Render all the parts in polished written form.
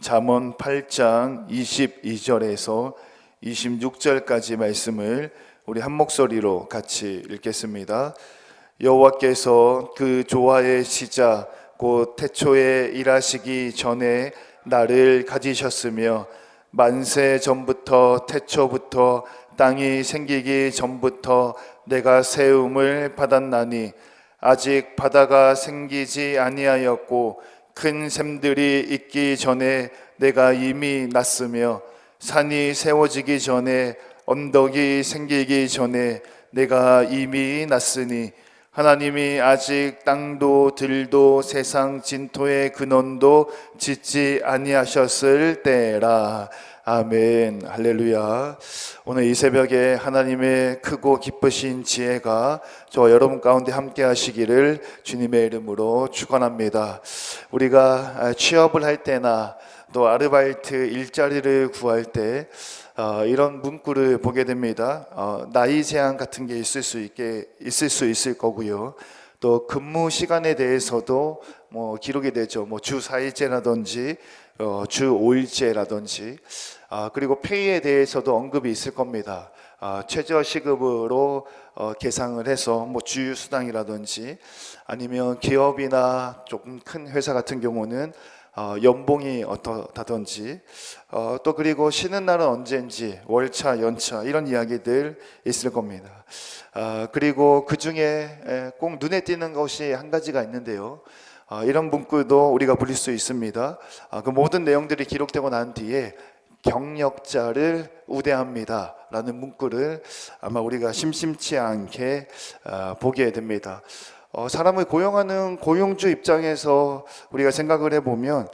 잠언 8장 22절에서 26절까지 말씀을 우리 한 목소리로 같이 읽겠습니다. 여호와께서 그 조화의 시작 곧 태초에 일하시기 전에 나를 가지셨으며 만세 전부터 태초부터 땅이 생기기 전부터 내가 세움을 받았나니 아직 바다가 생기지 아니하였고 큰 샘들이 있기 전에 내가 이미 났으며 산이 세워지기 전에 언덕이 생기기 전에 내가 이미 났으니 하나님이 아직 땅도 들도 세상 진토의 근원도 짓지 아니하셨을 때라. 아멘. 할렐루야. 오늘 이 새벽에 하나님의 크고 기쁘신 지혜가 저와 여러분 가운데 함께 하시기를 주님의 이름으로 축원합니다. 우리가 취업을 할 때나 또 아르바이트 일자리를 구할 때 이런 문구를 보게 됩니다. 나이 제한 같은 게 있을 수 있을 거고요. 또 근무 시간에 대해서도 기록이 되죠. 주 4일제라든지 주 5일제라든지 그리고 페이에 대해서도 언급이 있을 겁니다. 최저 시급으로 계상을 해서 주휴수당이라든지 아니면 기업이나 조금 큰 회사 같은 경우는 연봉이 어떻다든지 또 그리고 쉬는 날은 언제인지 월차, 연차 이런 이야기들 있을 겁니다. 그리고 그 중에 꼭 눈에 띄는 것이 한 가지가 있는데요. 이런 문구도 우리가 부릴 수 있습니다. 그 모든 내용들이 기록되고 난 뒤에 경력자를 우대합니다 라는 문구를 아마 우리가 심심치 않게 보게 됩니다. 사람을 고용하는 고용주 입장에서 우리가 생각을 해보면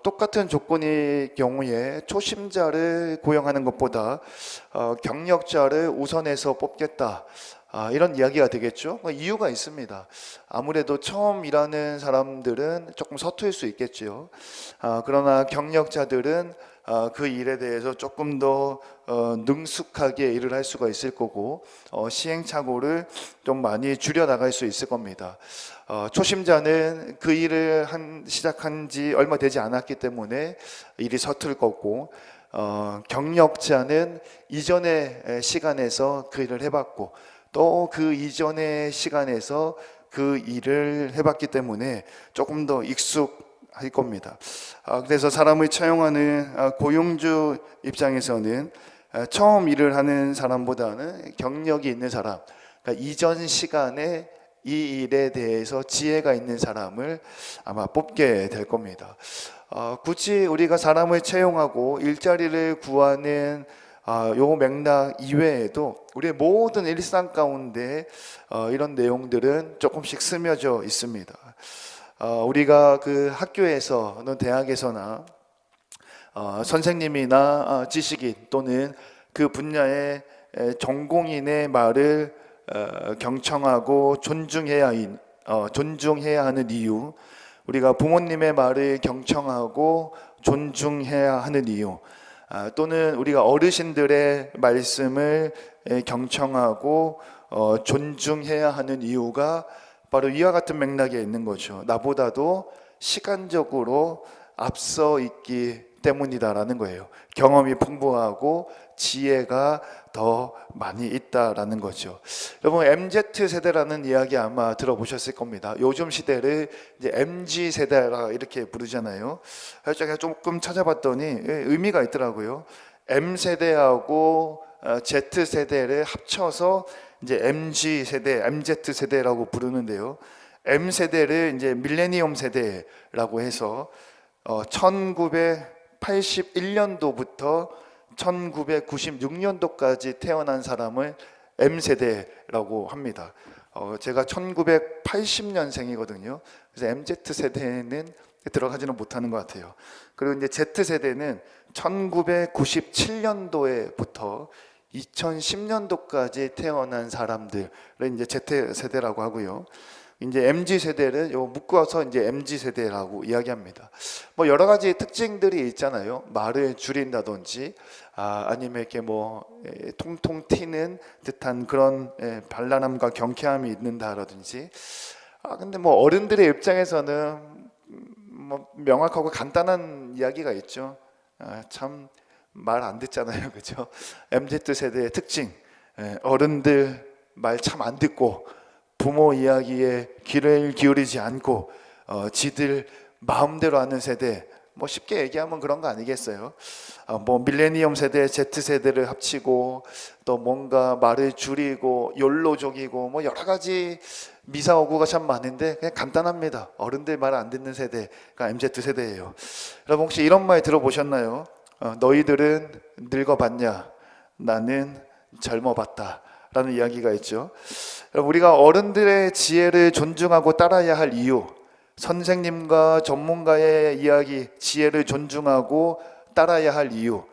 똑같은 조건의 경우에 초심자를 고용하는 것보다 경력자를 우선해서 뽑겠다, 이런 이야기가 되겠죠. 이유가 있습니다. 아무래도 처음 일하는 사람들은 조금 서투일 수 있겠죠. 그러나 경력자들은 그 일에 대해서 조금 더 능숙하게 일을 할 수가 있을 거고 시행착오를 좀 많이 줄여 나갈 수 있을 겁니다. 초심자는 그 일을 시작한 지 얼마 되지 않았기 때문에 일이 서툴 거고 경력자는 이전의 시간에서 그 일을 해봤고 또 그 이전의 시간에서 그 일을 해봤기 때문에 조금 더 익숙할 겁니다. 그래서 사람을 채용하는 고용주 입장에서는 처음 일을 하는 사람보다는 경력이 있는 사람, 그러니까 이전 시간에 이 일에 대해서 지혜가 있는 사람을 아마 뽑게 될 겁니다. 굳이 우리가 사람을 채용하고 일자리를 구하는 요 맥락 이외에도 우리의 모든 일상 가운데 이런 내용들은 조금씩 스며져 있습니다. 우리가 그 학교에서는 대학에서나 선생님이나 지식인 또는 그 분야의 전공인의 말을 경청하고 존중해야 하는 이유, 우리가 부모님의 말을 경청하고 존중해야 하는 이유, 또는 우리가 어르신들의 말씀을 경청하고 존중해야 하는 이유가 바로 이와 같은 맥락에 있는 거죠. 나보다도 시간적으로 앞서 있기 때문이다라는 거예요. 경험이 풍부하고 지혜가 더 많이 있다라는 거죠. 여러분 MZ세대라는 이야기 아마 들어보셨을 겁니다. 요즘 시대를 이제 MG세대라 이렇게 부르잖아요. 제가 조금 찾아봤더니 의미가 있더라고요. M세대하고 Z세대를 합쳐서 이제 MG세대, MZ세대라고 부르는데요. M세대를 이제 밀레니엄 세대라고 해서 1981년도부터 1996년도까지 태어난 사람을 M세대라고 합니다. 제가 1980년생이거든요. 그래서 MZ세대는 들어가지는 못하는 것 같아요. 그리고 이제 Z세대는 1997년도에부터 2010년도까지 태어난 사람들을 이제 Z세대라고 하고요. 이제 MG세대를 묶어서 이제 MG세대라고 이야기합니다. 여러 가지 특징들이 있잖아요. 말을 줄인다든지, 아니면 이렇게 통통 튀는 듯한 그런 발랄함과 경쾌함이 있는다라든지. 근데 어른들의 입장에서는 뭐 명확하고 간단한 이야기가 있죠. 참 말 안 듣잖아요, 그죠? MZ 세대의 특징, 어른들 말 참 안 듣고 부모 이야기에 귀를 기울이지 않고 지들 마음대로 하는 세대. 뭐 쉽게 얘기하면 그런 거 아니겠어요? 뭐 밀레니엄 세대, Z 세대를 합치고 또 뭔가 말을 줄이고 욜로족이고 뭐 여러 가지 미사오구가 참 많은데 그냥 간단합니다. 어른들 말 안 듣는 세대가 MZ 세대예요. 여러분 혹시 이런 말 들어보셨나요? 너희들은 늙어봤냐? 나는 젊어봤다. 라는 이야기가 있죠. 우리가 어른들의 지혜를 존중하고 따라야 할 이유, 선생님과 전문가의 이야기, 지혜를 존중하고 따라야 할 이유,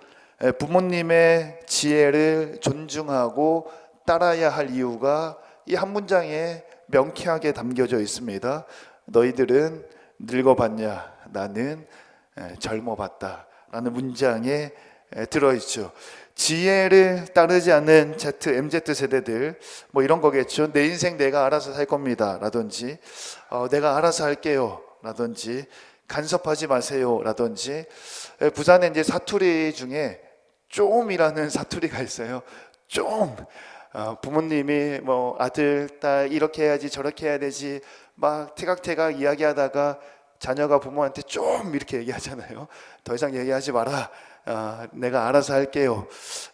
부모님의 지혜를 존중하고 따라야 할 이유가 이 한 문장에 명쾌하게 담겨져 있습니다. 너희들은 늙어봤냐? 나는 젊어봤다. 라는 문장에 들어있죠. 지혜를 따르지 않는 MZ 세대들 뭐 이런 거겠죠. 내 인생 내가 알아서 살 겁니다 라든지 내가 알아서 할게요 라든지 간섭하지 마세요 라든지 부산에 이제 사투리 중에 좀이라는 사투리가 있어요. 좀 부모님이 뭐 아들 딸 이렇게 해야지 저렇게 해야 되지 막 티각태각 이야기하다가 자녀가 부모한테 좀 이렇게 얘기하잖아요. 더 이상 얘기하지 마라. 내가 알아서 할게요.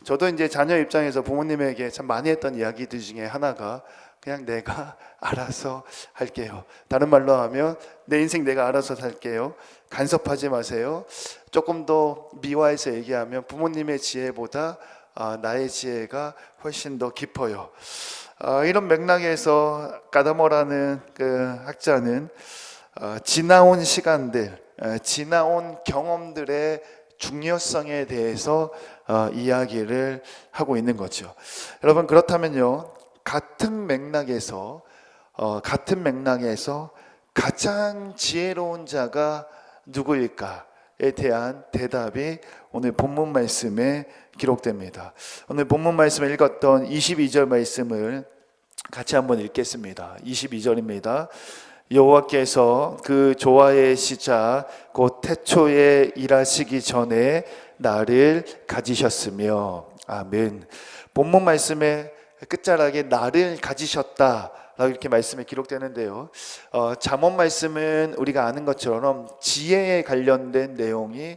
저도 이제 자녀 입장에서 부모님에게 참 많이 했던 이야기들 중에 하나가 그냥 내가 알아서 할게요. 다른 말로 하면 내 인생 내가 알아서 살게요. 간섭하지 마세요. 조금 더 미화해서 얘기하면 부모님의 지혜보다 나의 지혜가 훨씬 더 깊어요. 이런 맥락에서 까다모라는 그 학자는 지나온 시간들, 지나온 경험들의 중요성에 대해서 이야기를 하고 있는 거죠. 여러분 그렇다면요, 같은 맥락에서 가장 지혜로운 자가 누구일까에 대한 대답이 오늘 본문 말씀에 기록됩니다. 오늘 본문 말씀을 읽었던 22절 말씀을 같이 한번 읽겠습니다. 22절입니다. 여호와께서 그 조화의 시작 곧 태초에 일하시기 전에 나를 가지셨으며. 아멘. 본문 말씀의 끝자락에 나를 가지셨다라고 이렇게 말씀이 기록되는데요. 잠언 말씀은 우리가 아는 것처럼 지혜에 관련된 내용이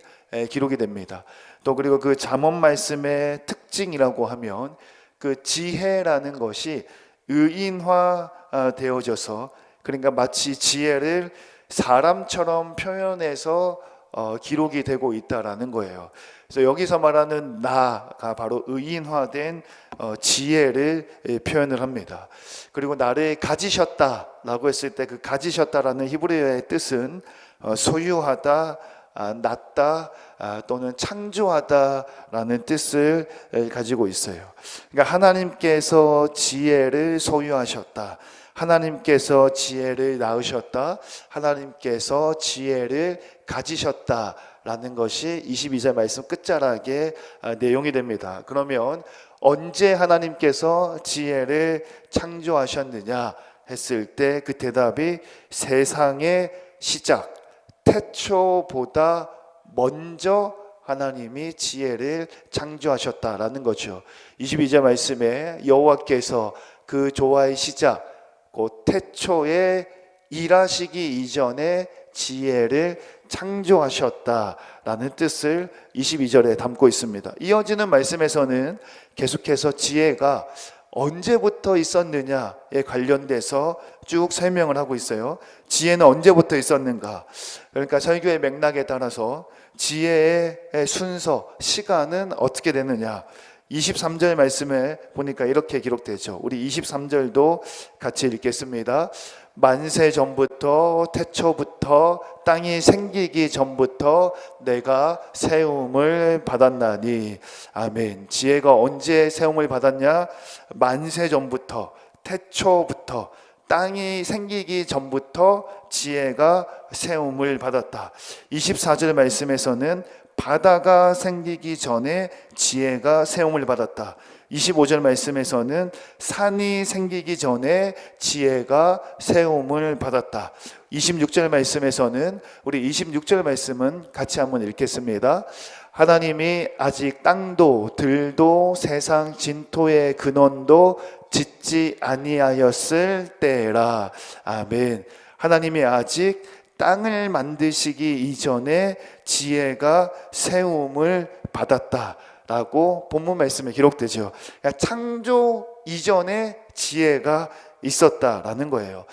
기록이 됩니다. 또 그리고 그 잠언 말씀의 특징이라고 하면 그 지혜라는 것이 의인화 되어져서, 그러니까 마치 지혜를 사람처럼 표현해서 기록이 되고 있다라는 거예요. 그래서 여기서 말하는 나가 바로 의인화된 지혜를 표현을 합니다. 그리고 나를 가지셨다라고 했을 때 그 가지셨다라는 히브리어의 뜻은 소유하다, 낳다 또는 창조하다라는 뜻을 가지고 있어요. 그러니까 하나님께서 지혜를 소유하셨다, 하나님께서 지혜를 낳으셨다, 하나님께서 지혜를 가지셨다라는 것이 22절 말씀 끝자락의 내용이 됩니다. 그러면 언제 하나님께서 지혜를 창조하셨느냐 했을 때 그 대답이 세상의 시작, 태초보다 먼저 하나님이 지혜를 창조하셨다라는 거죠. 22절 말씀에 여호와께서 그 조화의 시작 곧 태초에 일하시기 이전에 지혜를 창조하셨다라는 뜻을 22절에 담고 있습니다. 이어지는 말씀에서는 계속해서 지혜가 언제부터 있었느냐에 관련돼서 쭉 설명을 하고 있어요. 지혜는 언제부터 있었는가? 그러니까 설교의 맥락에 따라서 지혜의 순서, 시간은 어떻게 되느냐? 23절 말씀에 보니까 이렇게 기록되죠. 우리 23절도 같이 읽겠습니다. 만세 전부터, 태초부터, 땅이 생기기 전부터 내가 세움을 받았나니. 아멘. 지혜가 언제 세움을 받았냐? 만세 전부터, 태초부터, 땅이 생기기 전부터 지혜가 세움을 받았다. 24절 말씀에서는 바다가 생기기 전에 지혜가 세움을 받았다. 25절 말씀에서는 산이 생기기 전에 지혜가 세움을 받았다. 26절 말씀에서는, 우리 26절 말씀은 같이 한번 읽겠습니다. 하나님이 아직 땅도 들도 세상 진토의 근원도 짓지 아니하였을 때라. 아멘. 하나님이 아직 땅을 만드시기 이전에 지혜가 세움을 받았다 라고 본문 말씀에 기록되죠. 그러니까 창조 이전에 지혜가 있었다라는 거예요.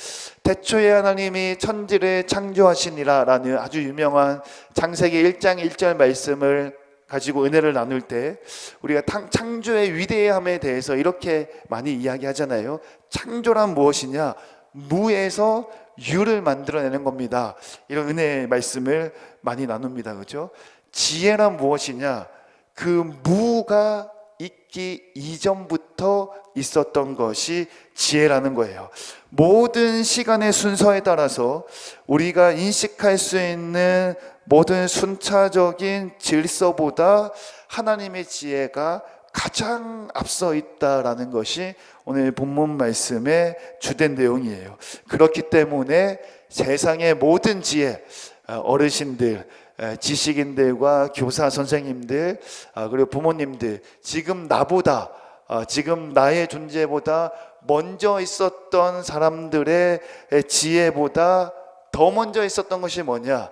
태초에 하나님이 천지를 창조하시니라 라는 아주 유명한 창세기 1장 1절 말씀을 가지고 은혜를 나눌 때 우리가 창조의 위대함에 대해서 이렇게 많이 이야기하잖아요. 창조란 무엇이냐? 무에서 유를 만들어내는 겁니다. 이런 은혜의 말씀을 많이 나눕니다. 그렇죠? 지혜란 무엇이냐? 그 무가 있기 이전부터 있었던 것이 지혜라는 거예요. 모든 시간의 순서에 따라서 우리가 인식할 수 있는 모든 순차적인 질서보다 하나님의 지혜가 가장 앞서 있다라는 것이 오늘 본문 말씀의 주된 내용이에요. 그렇기 때문에 세상의 모든 지혜, 어르신들, 지식인들과 교사 선생님들, 그리고 부모님들, 지금 나보다, 지금 나의 존재보다 먼저 있었던 사람들의 지혜보다 더 먼저 있었던 것이 뭐냐?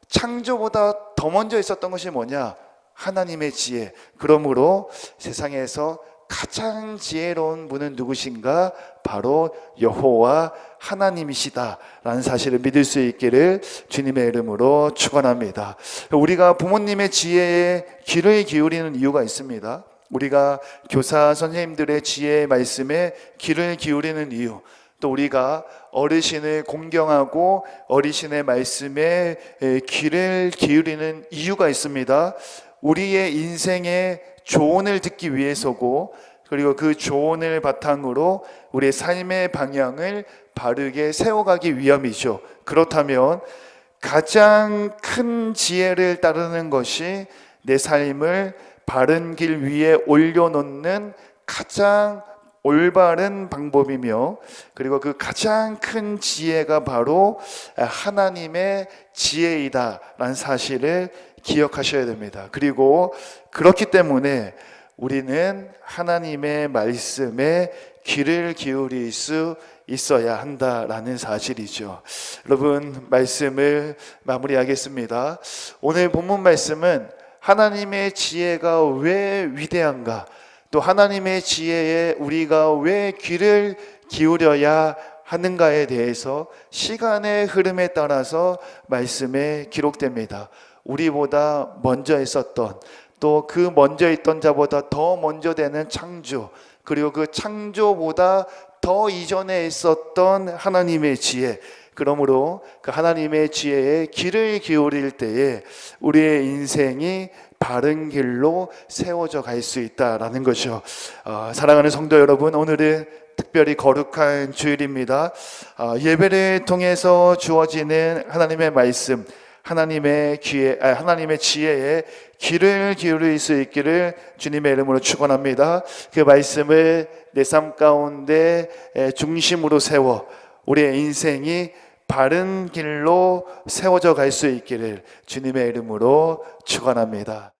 창조보다 더 먼저 있었던 것이 뭐냐? 하나님의 지혜. 그러므로 세상에서 가장 지혜로운 분은 누구신가? 바로 여호와 하나님이시다라는 사실을 믿을 수 있기를 주님의 이름으로 축원합니다. 우리가 부모님의 지혜에 귀를 기울이는 이유가 있습니다. 우리가 교사 선생님들의 지혜의 말씀에 귀를 기울이는 이유, 또 우리가 어르신을 공경하고 어르신의 말씀에 귀를 기울이는 이유가 있습니다. 우리의 인생의 조언을 듣기 위해서고, 그리고 그 조언을 바탕으로 우리의 삶의 방향을 바르게 세워가기 위함이죠. 그렇다면 가장 큰 지혜를 따르는 것이 내 삶을 바른 길 위에 올려놓는 가장 올바른 방법이며, 그리고 그 가장 큰 지혜가 바로 하나님의 지혜이다라는 사실을 기억하셔야 됩니다. 그리고 그렇기 때문에 우리는 하나님의 말씀에 귀를 기울일 수 있어야 한다라는 사실이죠. 여러분, 말씀을 마무리하겠습니다. 오늘 본문 말씀은 하나님의 지혜가 왜 위대한가, 또 하나님의 지혜에 우리가 왜 귀를 기울여야 하는가에 대해서 시간의 흐름에 따라서 말씀에 기록됩니다. 우리보다 먼저 있었던, 또 그 먼저 있던 자보다 더 먼저 되는 창조, 그리고 그 창조보다 더 이전에 있었던 하나님의 지혜, 그러므로 그 하나님의 지혜에 귀를 기울일 때에 우리의 인생이 바른 길로 세워져 갈 수 있다라는 것이죠. 사랑하는 성도 여러분, 오늘은 특별히 거룩한 주일입니다. 예배를 통해서 주어지는 하나님의 말씀, 하나님의 지혜에 귀를 기울일 수 있기를 주님의 이름으로 축원합니다. 그 말씀을 내 삶 가운데 중심으로 세워 우리의 인생이 바른 길로 세워져 갈 수 있기를 주님의 이름으로 축원합니다.